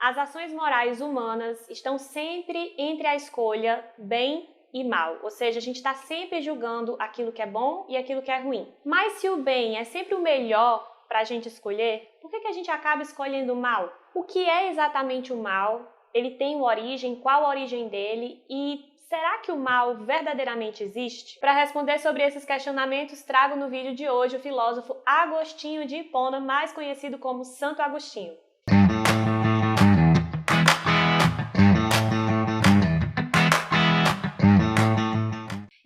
As ações morais humanas estão sempre entre a escolha bem e mal, ou seja, a gente está sempre julgando aquilo que é bom e aquilo que é ruim. Mas se o bem é sempre o melhor para a gente escolher, por que a gente acaba escolhendo o mal? O que é exatamente o mal? Ele tem uma origem? Qual a origem dele? E será que o mal verdadeiramente existe? Para responder sobre esses questionamentos, trago no vídeo de hoje o filósofo Agostinho de Hipona, mais conhecido como Santo Agostinho.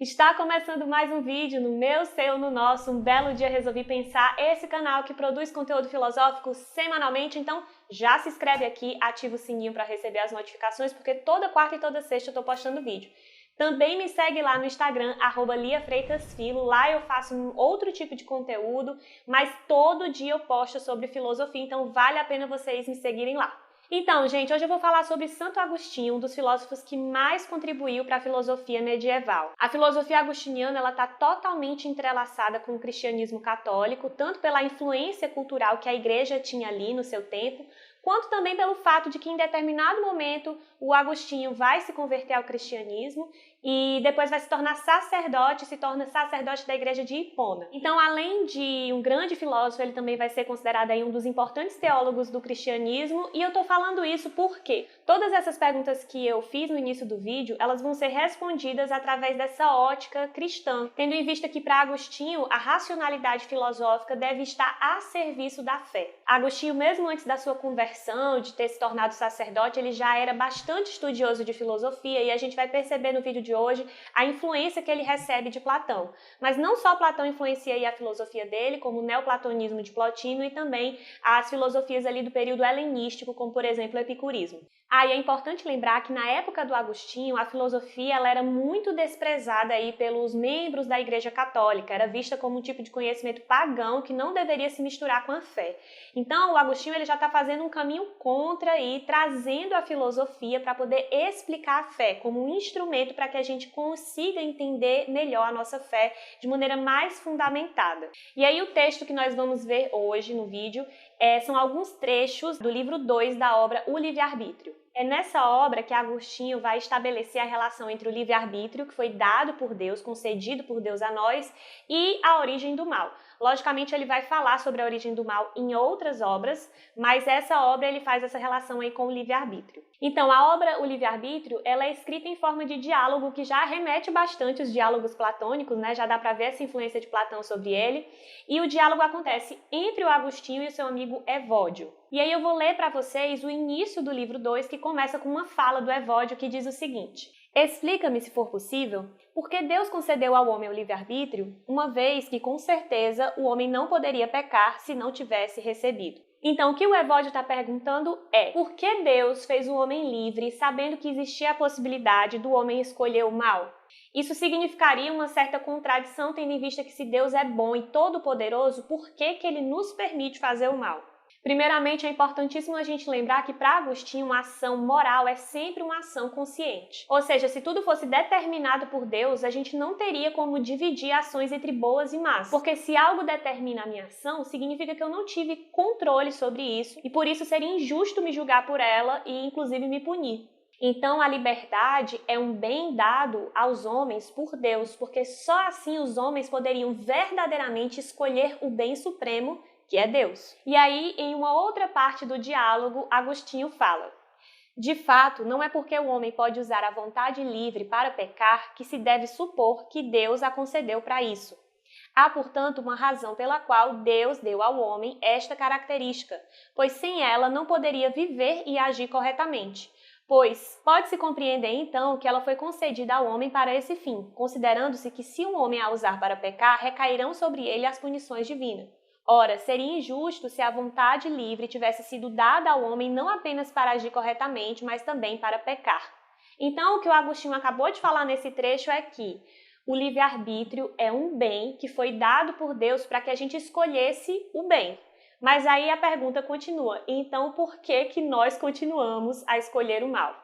Está começando mais um vídeo no meu, seu, no nosso. Um belo dia resolvi pensar esse canal que produz conteúdo filosófico semanalmente, então já se inscreve aqui, ativa o sininho para receber as notificações, porque toda quarta e toda sexta eu estou postando vídeo. Também me segue lá no Instagram, @liafreitasfilo, lá eu faço um outro tipo de conteúdo, mas todo dia eu posto sobre filosofia, então vale a pena vocês me seguirem lá. Então, gente, hoje eu vou falar sobre Santo Agostinho, um dos filósofos que mais contribuiu para a filosofia medieval. A filosofia agostiniana ela está totalmente entrelaçada com o cristianismo católico, tanto pela influência cultural que a igreja tinha ali no seu tempo, quanto também pelo fato de que em determinado momento o Agostinho vai se converter ao cristianismo e depois vai se tornar sacerdote, se torna sacerdote da igreja de Hipona. Então, além de um grande filósofo, ele também vai ser considerado aí um dos importantes teólogos do cristianismo, e eu tô falando isso porque todas essas perguntas que eu fiz no início do vídeo, elas vão ser respondidas através dessa ótica cristã, tendo em vista que para Agostinho a racionalidade filosófica deve estar a serviço da fé. Agostinho, mesmo antes da sua conversão, de ter se tornado sacerdote, ele já era bastante estudioso de filosofia, e a gente vai perceber no vídeo de hoje a influência que ele recebe de Platão. Mas não só Platão influencia aí a filosofia dele, como o neoplatonismo de Plotino e também as filosofias ali do período helenístico, como por exemplo o epicurismo. E é importante lembrar que na época do Agostinho, a filosofia ela era muito desprezada aí pelos membros da Igreja Católica, era vista como um tipo de conhecimento pagão que não deveria se misturar com a fé. Então, o Agostinho ele já está fazendo um caminho contra e trazendo a filosofia para poder explicar a fé como um instrumento para que a gente consiga entender melhor a nossa fé de maneira mais fundamentada. E aí o texto que nós vamos ver hoje no vídeo são alguns trechos do livro 2 da obra O Livre-Arbítrio. É nessa obra que Agostinho vai estabelecer a relação entre o livre-arbítrio, que foi dado por Deus, concedido por Deus a nós, e a origem do mal. Logicamente, ele vai falar sobre a origem do mal em outras obras, mas essa obra ele faz essa relação aí com o livre-arbítrio. Então, a obra O Livre-Arbítrio, ela é escrita em forma de diálogo, que já remete bastante aos diálogos platônicos, né? Já dá para ver essa influência de Platão sobre ele. E o diálogo acontece entre o Agostinho e o seu amigo Evódio. E aí eu vou ler para vocês o início do livro 2, que começa com uma fala do Evódio que diz o seguinte: explica-me, se for possível, por que Deus concedeu ao homem o livre-arbítrio, uma vez que, com certeza, o homem não poderia pecar se não tivesse recebido. Então, o que o Evódio está perguntando é: por que Deus fez o homem livre, sabendo que existia a possibilidade do homem escolher o mal? Isso significaria uma certa contradição, tendo em vista que se Deus é bom e todo-poderoso, por que ele nos permite fazer o mal? Primeiramente, é importantíssimo a gente lembrar que para Agostinho uma ação moral é sempre uma ação consciente. Ou seja, se tudo fosse determinado por Deus, a gente não teria como dividir ações entre boas e más. Porque se algo determina a minha ação, significa que eu não tive controle sobre isso e por isso seria injusto me julgar por ela e inclusive me punir. Então, a liberdade é um bem dado aos homens por Deus, porque só assim os homens poderiam verdadeiramente escolher o bem supremo, que é Deus. E aí, em uma outra parte do diálogo, Agostinho fala: de fato, não é porque o homem pode usar a vontade livre para pecar que se deve supor que Deus a concedeu para isso. Há, portanto, uma razão pela qual Deus deu ao homem esta característica, pois sem ela não poderia viver e agir corretamente. Pois pode-se compreender então que ela foi concedida ao homem para esse fim, considerando-se que se um homem a usar para pecar, recairão sobre ele as punições divinas. Ora, seria injusto se a vontade livre tivesse sido dada ao homem não apenas para agir corretamente, mas também para pecar. Então, o que o Agostinho acabou de falar nesse trecho é que o livre-arbítrio é um bem que foi dado por Deus para que a gente escolhesse o bem. Mas aí a pergunta continua: então por que nós continuamos a escolher o mal?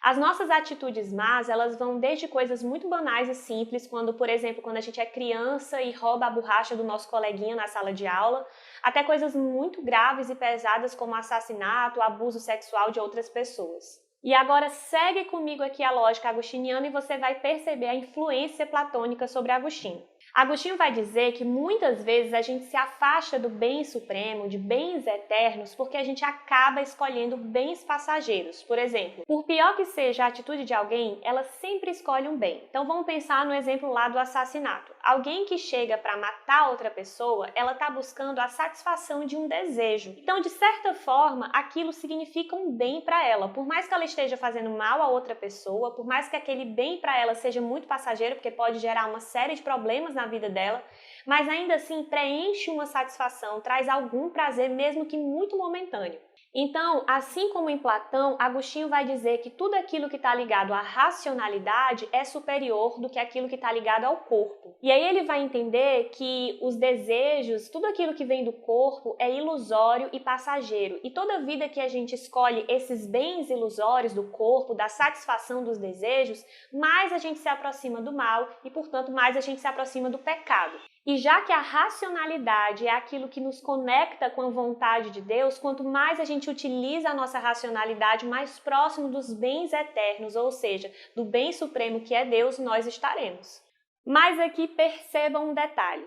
As nossas atitudes más, elas vão desde coisas muito banais e simples, quando, por exemplo, quando a gente é criança e rouba a borracha do nosso coleguinha na sala de aula, até coisas muito graves e pesadas como assassinato, abuso sexual de outras pessoas. E agora segue comigo aqui a lógica agostiniana e você vai perceber a influência platônica sobre Agostinho. Agostinho vai dizer que muitas vezes a gente se afasta do bem supremo, de bens eternos, porque a gente acaba escolhendo bens passageiros. Por exemplo, por pior que seja a atitude de alguém, ela sempre escolhe um bem. Então vamos pensar no exemplo lá do assassinato. Alguém que chega para matar outra pessoa, ela está buscando a satisfação de um desejo. Então, de certa forma, aquilo significa um bem para ela. Por mais que ela esteja fazendo mal a outra pessoa, por mais que aquele bem para ela seja muito passageiro, porque pode gerar uma série de problemas na vida dela, mas ainda assim preenche uma satisfação, traz algum prazer, mesmo que muito momentâneo. Então, assim como em Platão, Agostinho vai dizer que tudo aquilo que está ligado à racionalidade é superior do que aquilo que está ligado ao corpo. E aí ele vai entender que os desejos, tudo aquilo que vem do corpo é ilusório e passageiro. E toda vida que a gente escolhe esses bens ilusórios do corpo, da satisfação dos desejos, mais a gente se aproxima do mal e, portanto, mais a gente se aproxima do pecado. E já que a racionalidade é aquilo que nos conecta com a vontade de Deus, quanto mais a gente utiliza a nossa racionalidade mais próximo dos bens eternos, ou seja, do bem supremo que é Deus, nós estaremos. Mas aqui percebam um detalhe.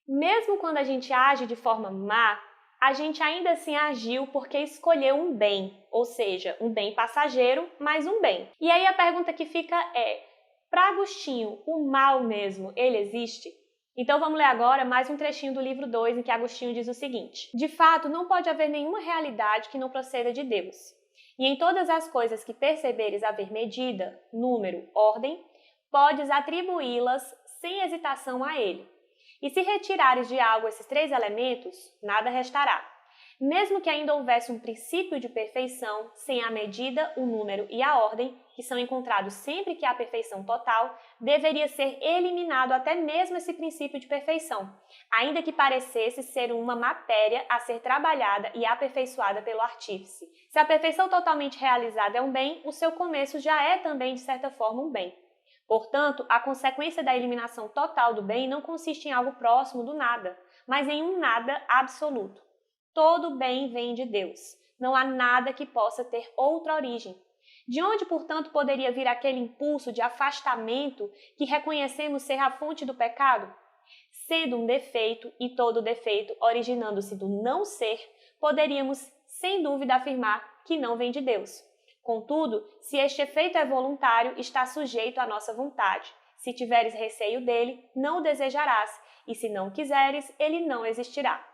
Mesmo quando a gente age de forma má, a gente ainda assim agiu porque escolheu um bem, ou seja, um bem passageiro, mas um bem. E aí a pergunta que fica é, para Agostinho, o mal mesmo, ele existe? Então vamos ler agora mais um trechinho do livro 2, em que Agostinho diz o seguinte: de fato, não pode haver nenhuma realidade que não proceda de Deus. E em todas as coisas que perceberes haver medida, número, ordem, podes atribuí-las sem hesitação a ele. E se retirares de algo esses três elementos, nada restará. Mesmo que ainda houvesse um princípio de perfeição, sem a medida, o número e a ordem, que são encontrados sempre que há perfeição total, deveria ser eliminado até mesmo esse princípio de perfeição, ainda que parecesse ser uma matéria a ser trabalhada e aperfeiçoada pelo artífice. Se a perfeição totalmente realizada é um bem, o seu começo já é também, de certa forma, um bem. Portanto, a consequência da eliminação total do bem não consiste em algo próximo do nada, mas em um nada absoluto. Todo bem vem de Deus. Não há nada que possa ter outra origem. De onde, portanto, poderia vir aquele impulso de afastamento que reconhecemos ser a fonte do pecado? Sendo um defeito, e todo defeito originando-se do não ser, poderíamos, sem dúvida, afirmar que não vem de Deus. Contudo, se este efeito é voluntário, está sujeito à nossa vontade. Se tiveres receio dele, não o desejarás, e se não quiseres, ele não existirá.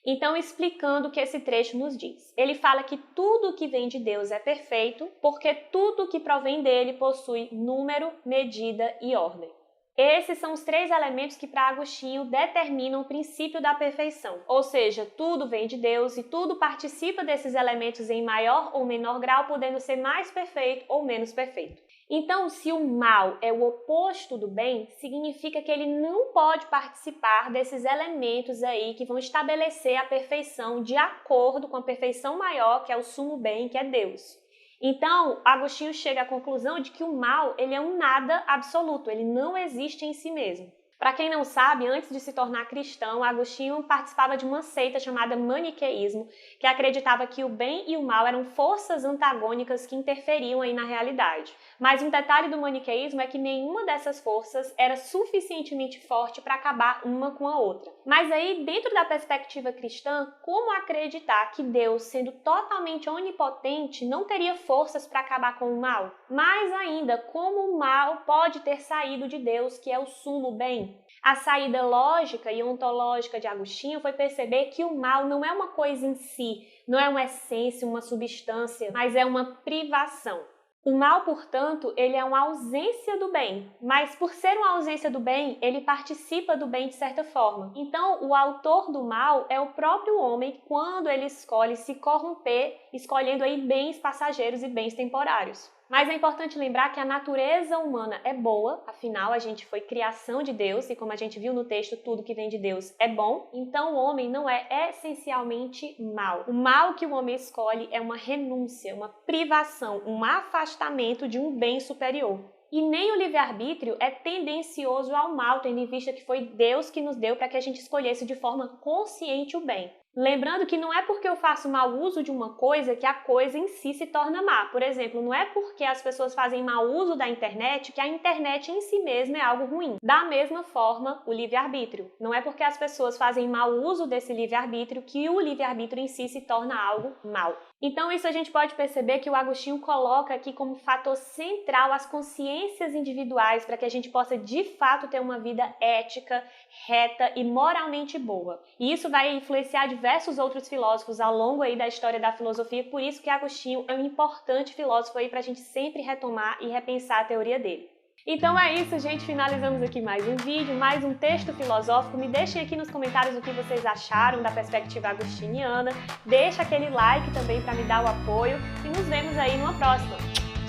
Então, explicando o que esse trecho nos diz. Ele fala que tudo o que vem de Deus é perfeito, porque tudo o que provém dele possui número, medida e ordem. Esses são os três elementos que, para Agostinho, determinam o princípio da perfeição. Ou seja, tudo vem de Deus e tudo participa desses elementos em maior ou menor grau, podendo ser mais perfeito ou menos perfeito. Então, se o mal é o oposto do bem, significa que ele não pode participar desses elementos aí que vão estabelecer a perfeição de acordo com a perfeição maior, que é o sumo bem, que é Deus. Então, Agostinho chega à conclusão de que o mal ele é um nada absoluto, ele não existe em si mesmo. Para quem não sabe, antes de se tornar cristão, Agostinho participava de uma seita chamada maniqueísmo, que acreditava que o bem e o mal eram forças antagônicas que interferiam aí na realidade. Mas um detalhe do maniqueísmo é que nenhuma dessas forças era suficientemente forte para acabar uma com a outra. Mas aí, dentro da perspectiva cristã, como acreditar que Deus, sendo totalmente onipotente, não teria forças para acabar com o mal? Mais ainda, como o mal pode ter saído de Deus, que é o sumo bem? A saída lógica e ontológica de Agostinho foi perceber que o mal não é uma coisa em si, não é uma essência, uma substância, mas é uma privação. O mal, portanto, ele é uma ausência do bem, mas por ser uma ausência do bem, ele participa do bem de certa forma. Então, o autor do mal é o próprio homem quando ele escolhe se corromper, escolhendo aí bens passageiros e bens temporários. Mas é importante lembrar que a natureza humana é boa, afinal a gente foi criação de Deus e como a gente viu no texto, tudo que vem de Deus é bom, então o homem não é essencialmente mal. O mal que o homem escolhe é uma renúncia, uma privação, um afastamento de um bem superior. E nem o livre-arbítrio é tendencioso ao mal, tendo em vista que foi Deus que nos deu para que a gente escolhesse de forma consciente o bem. Lembrando que não é porque eu faço mau uso de uma coisa que a coisa em si se torna má. Por exemplo, não é porque as pessoas fazem mau uso da internet que a internet em si mesma é algo ruim. Da mesma forma, o livre-arbítrio. Não é porque as pessoas fazem mau uso desse livre-arbítrio que o livre-arbítrio em si se torna algo mau. Então isso a gente pode perceber que o Agostinho coloca aqui como fator central as consciências individuais para que a gente possa de fato ter uma vida ética, reta e moralmente boa. E isso vai influenciar diversos outros filósofos ao longo aí da história da filosofia, por isso que Agostinho é um importante filósofo aí para a gente sempre retomar e repensar a teoria dele. Então é isso, gente. Finalizamos aqui mais um vídeo, mais um texto filosófico. Me deixem aqui nos comentários o que vocês acharam da perspectiva agostiniana. Deixa aquele like também para me dar o apoio e nos vemos aí numa próxima.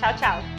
Tchau, tchau!